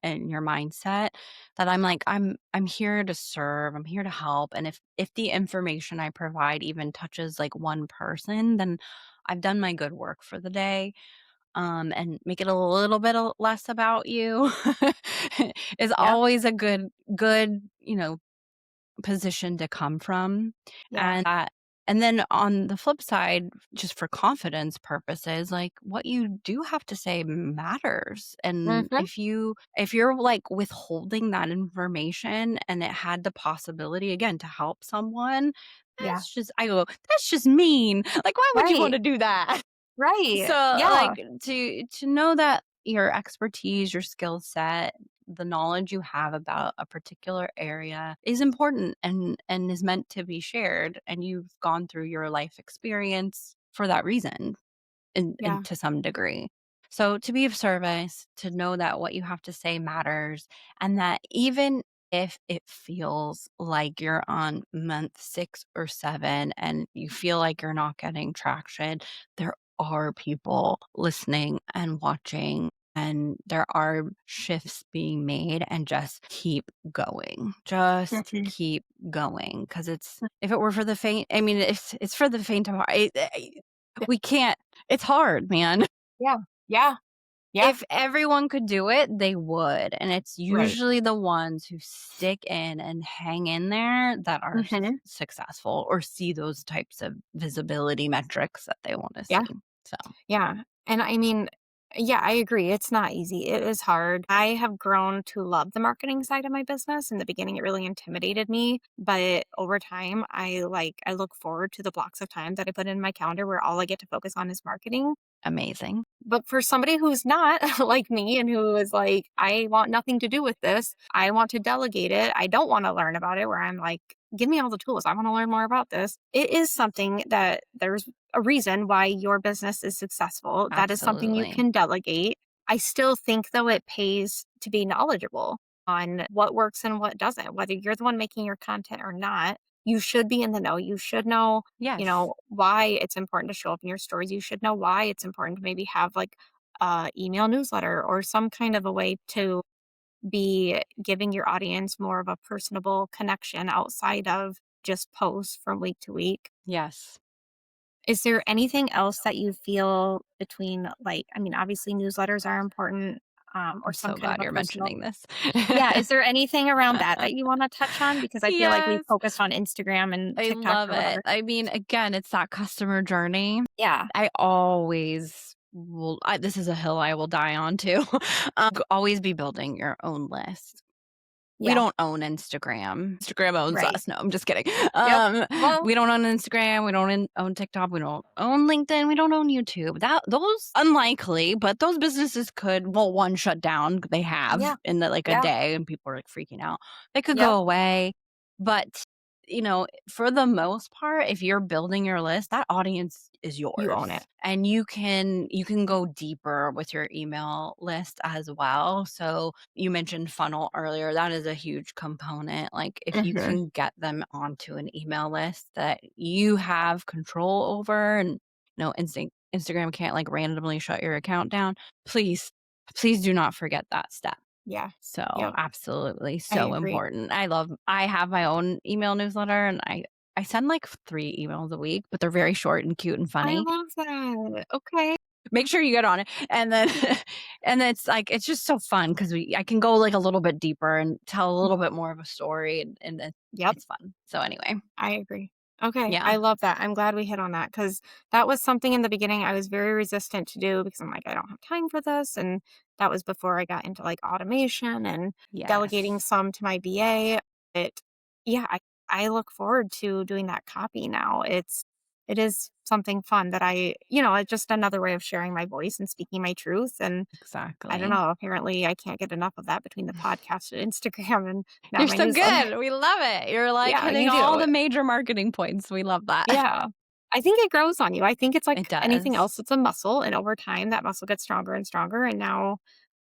and your mindset, that I'm here to serve, I'm here to help. And if the information I provide even touches like one person, then I've done my good work for the day. And make it a little bit less about you is yeah, always a good position to come from. yeah. And then on the flip side, just for confidence purposes, like what you do have to say matters. And Mhm. if you're like withholding that information and it had the possibility again to help someone, Yeah. that's just mean. Like, why would you want Right, to do that? right. So, Yeah, like, to know that your expertise, your skill set, the knowledge you have about a particular area is important and is meant to be shared, and you've gone through your life experience for that reason in yeah. to some degree. So to be of service, to know that what you have to say matters, and that even if it feels like you're on month 6 or 7 and you feel like you're not getting traction, there are people listening and watching, and there are shifts being made, and just keep going. Just Mhm. keep going, because if it were for the faint, I mean, it's for the faint of heart. Yeah, We can't, it's hard, man. Yeah. Yeah. Yeah. If everyone could do it, they would, and it's Right. usually the ones who stick in and hang in there that are Mhm. successful or see those types of visibility metrics that they wanna Yeah. see. So, Yeah. And I mean, yeah, I agree. It's not easy. It is hard. I have grown to love the marketing side of my business. In the beginning, it really intimidated me, but over time, I look forward to the blocks of time that I put in my calendar where all I get to focus on is marketing. amazing. But for somebody who's not like me and who is like, I want nothing to do with this, I want to delegate it. I don't want to learn about it, where I'm like, give me all the tools. I want to learn more about this. It is something that there's a reason why your business is successful. That is something you Absolutely. can delegate. I still think, though, it pays to be knowledgeable on what works and what doesn't, whether you're the one making your content or not. You should be in the know. You should know, Yes. why it's important to show up in your stories. You should know why it's important to maybe have like a email newsletter or some kind of a way to be giving your audience more of a personable connection outside of just posts from week to week. Yes. Is there anything else that you feel between, like, I mean, obviously newsletters are important, or I'm some so kind of glad a you're personal. mentioning this. Yeah, is there anything around that you want to touch on? Because I feel like we Yes. focused on Instagram and I TikTok love or it. whatever. I mean, again, it's that customer journey. Yeah. I always will this is a hill I will die on too. Always be building your own list. We Yeah. don't own Instagram. Instagram owns Right. us. No, I'm just kidding. Yep. Well, We don't own Instagram. We don't own TikTok. We don't own LinkedIn. We don't own YouTube. That those unlikely, but those businesses could well one shut down. They have yeah. in like a Yeah. day, and people are like freaking out. They could Yep. go away, but for the most part, if you're building your list, that audience is You yours. own it. And you can go deeper with your email list as well. So you mentioned funnel earlier. That is a huge component. Like if you Mhm. can get them onto an email list that you have control over and Instagram can't like randomly shut your account down, please, please do not forget that step. Yeah. So, Yep. absolutely, I so agree. important. I have my own email newsletter and I send like 3 emails a week, but they're very short and cute and I funny. love that. Okay. Make sure you get on it. And then and then it's like it's just so fun because I can go like a little bit deeper and tell a little bit more of a story and Yep. it's fun. So anyway, I agree. Okay. yeah. I love that. I'm glad we hit on that because that was something in the beginning I was very resistant to do because I'm like, I don't have time for this. And that was before I got into like automation and delegating Yes. some to my BA. It, yeah, I look forward to doing that copy now. It is something fun that it's just another way of sharing my voice and speaking my truth. And I don't Exactly. know. Apparently, I can't get enough of that between the podcast and Instagram and now You're my so newsletter. good. We love it. You're like Yeah, hitting you all do. the major marketing points. We love that. Yeah. I think it grows on you. I think it's It like anything does. else, it's a muscle. And over time, that muscle gets stronger and stronger. And now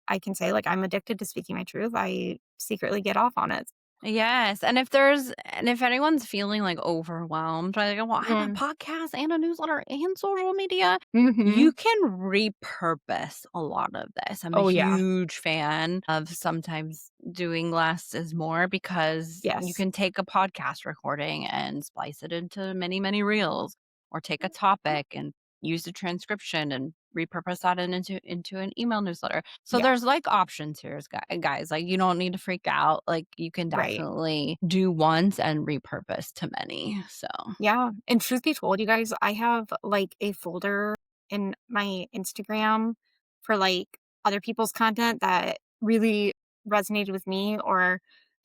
I can say, like, I'm addicted to speaking my truth. I secretly get off on it. Yes, and if anyone's feeling, like, overwhelmed by, like, "Well, I have a Mm. podcast and a newsletter and social media," Hmm. you can repurpose a lot of this. I'm a Oh, yeah. huge fan of sometimes doing less is more because you Yes. can take a podcast recording and splice it into many, many reels, or take a topic and use the transcription and repurpose that into an email newsletter. So Yeah. there's like options here, guys. Like you don't need to freak out. Like you can Right. definitely do once and repurpose to many. So Yeah. And truth be told, you guys, I have like a folder in my Instagram for like other people's content that really resonated with me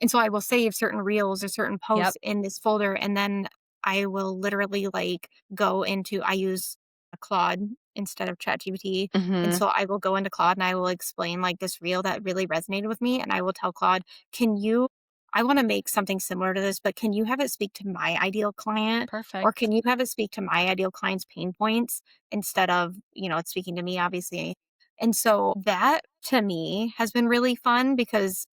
and so I will save certain reels or certain yep. posts in this folder and then I will literally like go into I use a Claude instead of ChatGPT. And Hmm. so I will go into Claude and I will explain like this reel that really resonated with me and I will tell Claude, can you I want to make something similar to this, but can you have it speak to my ideal client? Or Perfect. can you have it speak to my ideal client's pain points instead of, it's speaking to me, obviously. And so that to me has been really fun because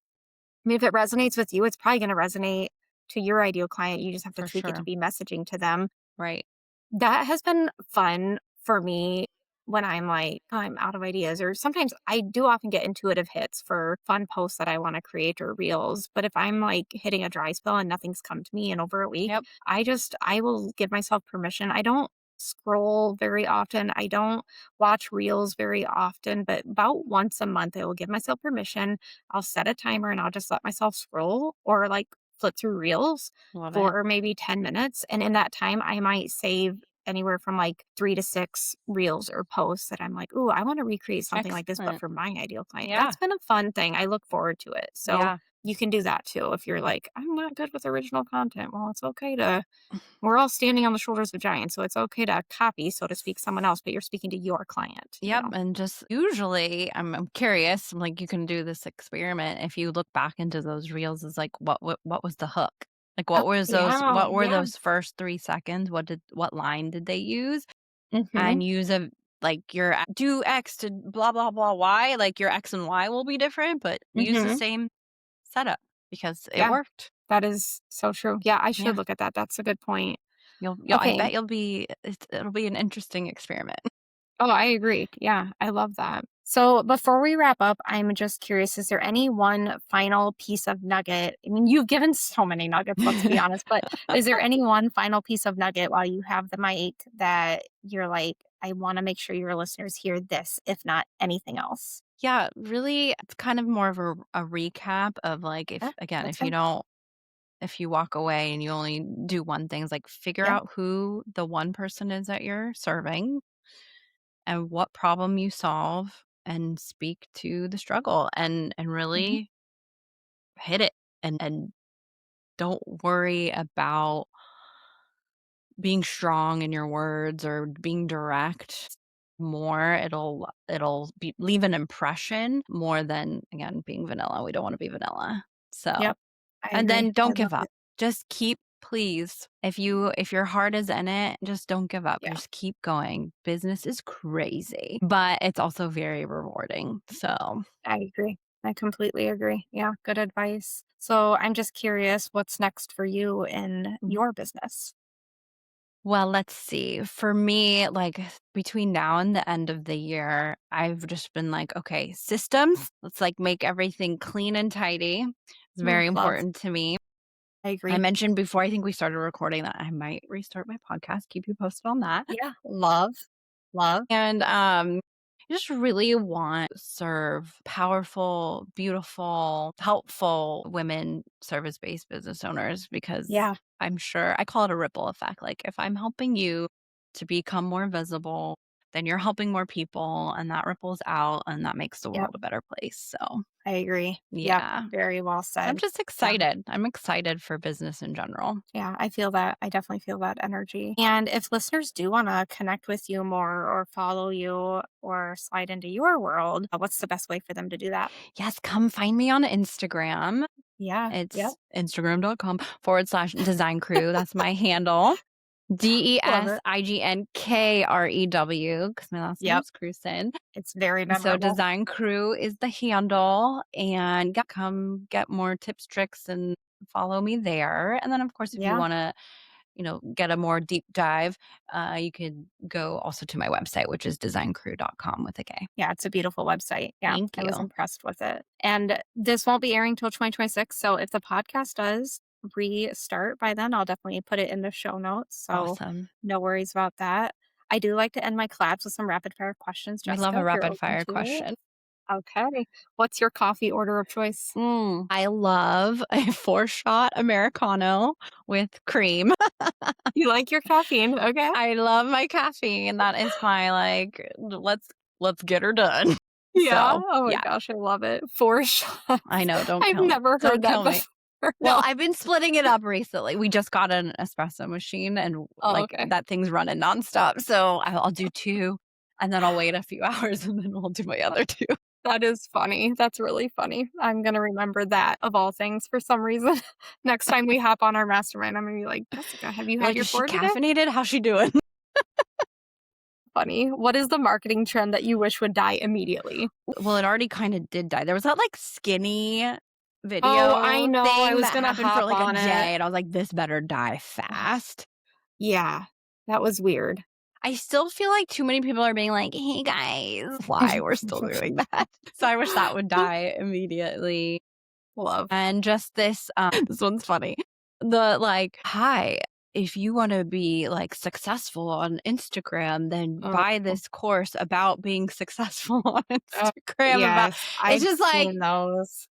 I mean, if it resonates with you, it's probably going to resonate to your ideal client. You just have to For tweak it to sure. be messaging to them. Right. That has been fun for me when I'm like, "Oh, I'm out of ideas, or sometimes I do often get intuitive hits for fun posts that I want to create or reels. But if I'm like hitting a dry spell and nothing's come to me in over a week, Yep. I will give myself permission. I don't scroll very often. I don't watch reels very often, but about once a month, I will give myself permission. I'll set a timer and I'll just let myself scroll or like flip through reels Love it. for maybe 10 minutes. And in that time, I might save anywhere from like 3 to 6 reels or posts that I'm like, ooh, I want to recreate something like this, but Excellent. for my ideal client. Yeah. That's been a fun thing. I look forward to it. So Yeah. you can do that too. If you're like, I'm not good with original content, well, it's okay to, we're all standing on the shoulders of giants. So it's okay to copy, so to speak, someone else, but you're speaking to your client, you Yep, know? and just usually I'm curious, like, you can do this experiment if you look back into those reels is like, what was the hook? Like, Yeah. what were Yeah. those first 3 seconds? What line did they use? Hmm. And use a like, your do X to blah, blah, blah, Y, like, your X and Y will be different, but use the Hmm. same setup because it Yeah. worked. That is so true. Yeah. I should Yeah, look at that. That's a good point. I Okay. bet it'll be an interesting experiment. Oh, I agree. Yeah, I love that. So before we wrap up, I'm just curious, is there any one final piece of nugget? I mean, you've given so many nuggets, let's be honest, but is there any one final piece of nugget while you have the mic that you're like, I want to make sure your listeners hear this, if not anything else? Yeah, really, it's kind of more of a recap of, like, Yeah, that's fine. if you walk away and you only do one thing, it's like figure Yeah. out who the one person is that you're serving and what problem you solve and speak to the struggle and Hmm. really hit it and don't worry about being strong in your words or being direct more. It'll be leave an impression more than, again, being vanilla. We don't want to be vanilla. So Yep. I and agree. then I don't love give up. it. Just keep please. If your heart is in it, just don't give up. Yeah, Just keep going. Business is crazy, but it's also very rewarding. So, I agree. I completely agree. Yeah, good advice. So I'm just curious, what's next for you in mhm. your business? Well, let's see. For me, like between now and the end of the year, I've just been like, okay, systems, let's like make everything clean and tidy. It's Ooh, very love. important to me. I I agree. mentioned before I think we started recording that I might restart my podcast. Keep you posted on that. Yeah, love, love. And, I just really want to serve powerful, beautiful, helpful women service-based business owners because Yeah, I'm sure I call it a ripple effect. Like, if I'm helping you to become more visible, then you're helping more people, and that ripples out, and that makes the yep, world a better place. So, I agree. Yep, yeah, very well I'm said. just Yeah, excited. I'm excited for business in general. yeah, I feel that. I definitely feel that energy. And if listeners do want to connect with you more or follow you or slide into your world, what's the best way for them to do that? Yes, come find me on Instagram. Yeah, yep, It's Instagram.com/Design Krew. That's my handle. love it. DESIGNKREW, because my last name Yep, is Krewson. it's very And so memorable. Design Krew is the handle, and yeah, come get more tips, tricks, and follow me there. And then, of course, if you Yeah, wanna, get a more deep dive, you could go also to my website, which is designkrew.com with a K. yeah, it's a beautiful website. Yeah, Thank I was you. impressed with it. And this won't be airing till 2026. So if the podcast does restart by then, I'll definitely put it in the show notes. So Awesome. no worries about that. I do like to end my collabs with some rapid fire questions, I love Jessica, a if you're rapid open fire to it. question. Okay. What's your coffee order of choice? I love a 4-shot Americano with cream. You like your caffeine. Okay. I love my caffeine. That is my, like, let's get her done. Yeah. So, Oh my yeah, gosh, I love it. 4 I shots. know, don't I've kill me. never heard Don't that kill me. before. Well, No. I've been splitting it up recently. We just got an espresso machine and, Oh, like, okay. that thing's running nonstop, so I'll do 2, and then I'll wait a few hours, and then we'll do my other 2. That is funny. That's really funny. I'm gonna remember that of all things for some reason. Next time we hop on our mastermind, I'm gonna be like, "Jessica, have you had Like, your "Is she 4 today?" caffeinated? How's she doing?" Funny. What is the marketing trend that you wish would die immediately? Well, it already kinda did die. There was that, like, skinny Oh, I video know. I thing was that gonna happened for, hop like, a on it. day, and I was like, "This better die fast." Yeah. That was weird. I still feel like too many people are being like, "Hey, guys," why we're still doing that. So I wish that would die immediately. Love. And just this, this one's funny. The, like, "Hi, if you want to be like successful on Instagram, then Oh, buy this course about being successful on oh, Instagram about yes, it's I've just seen those.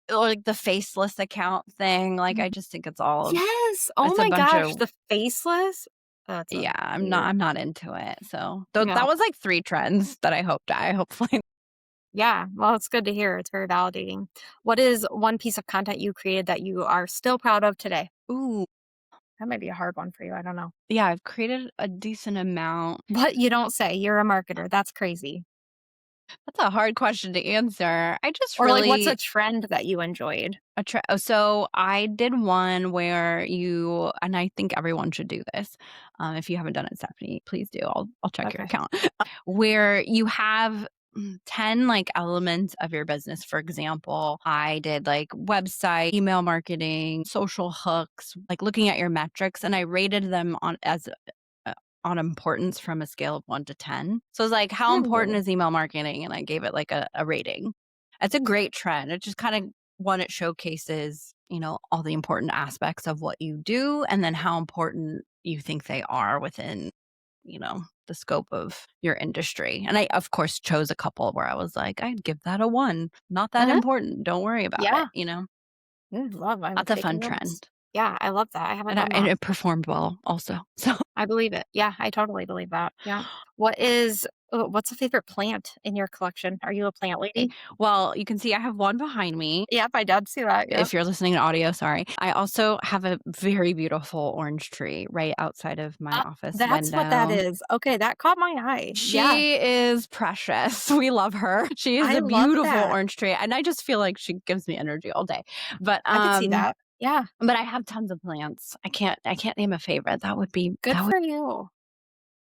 like the faceless account thing. Like I just think Yes! Oh it's a my bunch gosh, of the faceless? That's a yeah, weird. I'm not into it. So No. that was like 3 trends that I hopefully Yeah, well, it's good to hear, it's very validating. What is one piece of content you created that you are still proud of today? ooh, That might be a hard one for you, I don't know. yeah, I've created a decent amount. But you don't say, you're a marketer, that's crazy. That's a hard question to answer. I just Or, like, what's a really trend that you enjoyed? so I did one where you and I think everyone should do this. If you haven't done it, Stephanie, please do. I'll check your Okay. account. Where you have 10 like elements of your business. For example, I did like website, email marketing, social hooks, like looking at your metrics, and I rated them uh, on importance from a scale of 1 to 10. So it's like, how important Ooh. is email marketing? And I gave it like a rating. It's a great trend. It just kind of one, it showcases, all the important aspects of what you do and then how important you think they are within, the scope of your industry. And I, of course, chose a couple where I was like, I'd give that a 1. Not that Uh-huh. important. Don't worry about it. Yeah. Love, I'm That's a taking fun notes. trend. Yeah, I love that, I haven't And, done and that. it performed well also. So I believe it. Yeah, I totally believe that. Yeah. What's a favorite plant in your collection? Are you a plant okay. lady? Well, you can see I have one behind me. Yep, I did see that, yep. If you're listening to audio, sorry. I also have a very beautiful orange tree right outside of my Uh, office that's what that window. is. Okay, that caught my eye. Yeah, She is precious. We love her. She is I a love beautiful that. orange tree, and I just feel like she gives me energy all day. But, I could see um that. Yeah, but I have tons of plants. I can't name a favorite. good for you.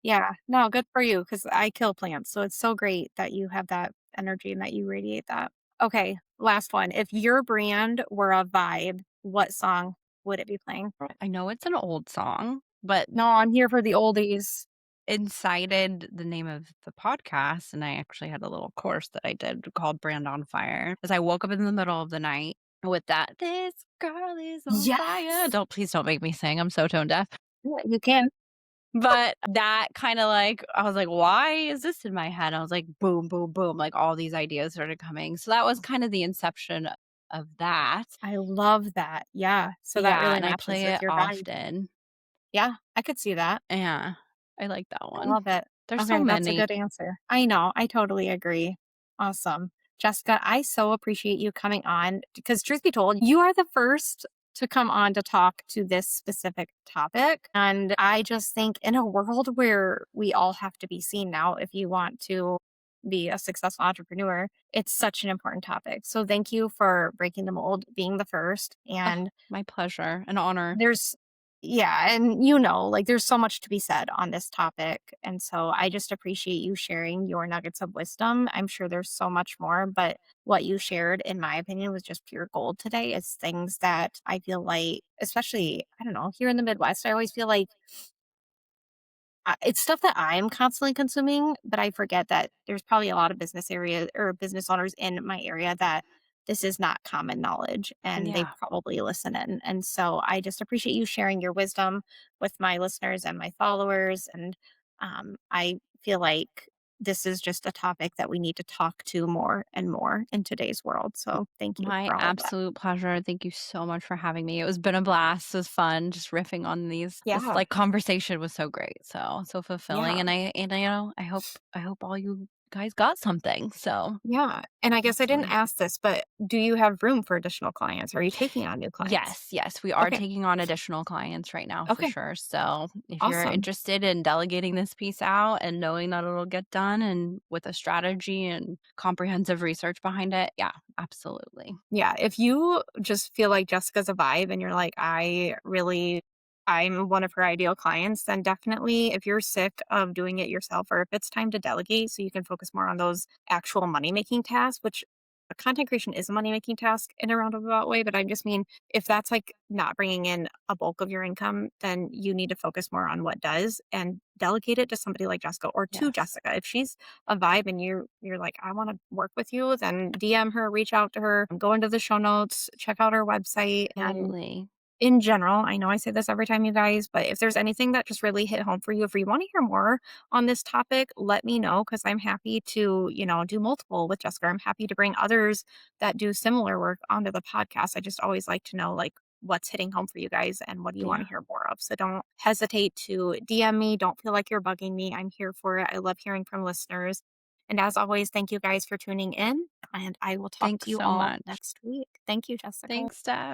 Yeah, no, good for you because I kill plants, so it's so great that you have that energy and that you radiate that. Okay, last one. If your brand were a vibe, what song would it be playing? I know it's an old song, but No, I'm here for the oldies. incited the name of the podcast, and I actually had a little course that I did called Brand on Fire, because I woke up in the middle of the night with that, "This girl is on fire." Yes. Please don't make me sing, I'm so tone deaf. Yeah, you can. But that kinda, like I was like, "Why is this in my head?" I was like, "Boom, boom, boom," like, all these ideas started coming. So that was kind of the inception of that. I love that. Yeah. So that Yeah, really and I matches play with it your vibe. often. Yeah, I could see that. Yeah, I like that I one. love it. There's so Okay, that's a many. good answer. I know. I totally agree. Awesome. Jessica, I so appreciate you coming on because, truth be told, you are the first to come on to talk to this specific topic. And I just think in a world where we all have to be seen now, if you want to be a successful entrepreneur, it's such an important topic. So, thank you for breaking the mold, being the first. Oh, And my pleasure, an honor. there's yeah, and like there's so much to be said on this topic. And so I just appreciate you sharing your nuggets of wisdom. I'm sure there's so much more, but what you shared, in my opinion, was just pure gold today. It's things that I feel like, especially, I don't know, here in the Midwest, I always feel like it's stuff that I'm constantly consuming, but I forget that there's probably a lot of business areas or business owners in my area that this is not common knowledge and they Yeah. probably listen in. And so I just appreciate you sharing your wisdom with my listeners and my followers. And I feel like this is just a topic that we need to talk to more and more in today's world. So thank you My for all of that. absolute pleasure. Thank you so much for having me. It was been a blast. It was fun just riffing on this Yeah. like conversation was so great. So fulfilling Yeah. and I hope all you guys got something. So Yeah. And I guess I didn't absolutely. ask this, but do you have room for additional clients? Are you taking on new clients? Yes, yes, we are Okay. taking on additional clients right now for Okay. sure. So if you're Awesome. interested in delegating this piece out and knowing that it'll get done and with a strategy and comprehensive research behind it, yeah, absolutely. Yeah. If you just feel like Jessica's a vibe and you're like, I'm one of her ideal clients, then definitely if you're sick of doing it yourself or if it's time to delegate so you can focus more on those actual money making tasks, which content creation is a money making task in a roundabout way, but I just mean if that's like not bringing in a bulk of your income, then you need to focus more on what does and delegate it to somebody like Jessica or to Yes, Jessica. If she's a vibe and you're like, I want to work with you, then DM her, reach out to her, go into the show notes, check out her website and totally. in general, I know I say this every time, you guys, but if there's anything that just really hit home for you, if you want to hear more on this topic, let me know because I'm happy to, do multiple with Jessica. I'm happy to bring others that do similar work onto the podcast. I just always like to know like what's hitting home for you guys and what do you want Yeah. to hear more of. So don't hesitate to DM me. Don't feel like you're bugging me. I'm here for it. I love hearing from listeners. And as always, thank you guys for tuning in, and I will talk to Thanks you so all much. next week. Thank you, Jessica. Thanks, Steph.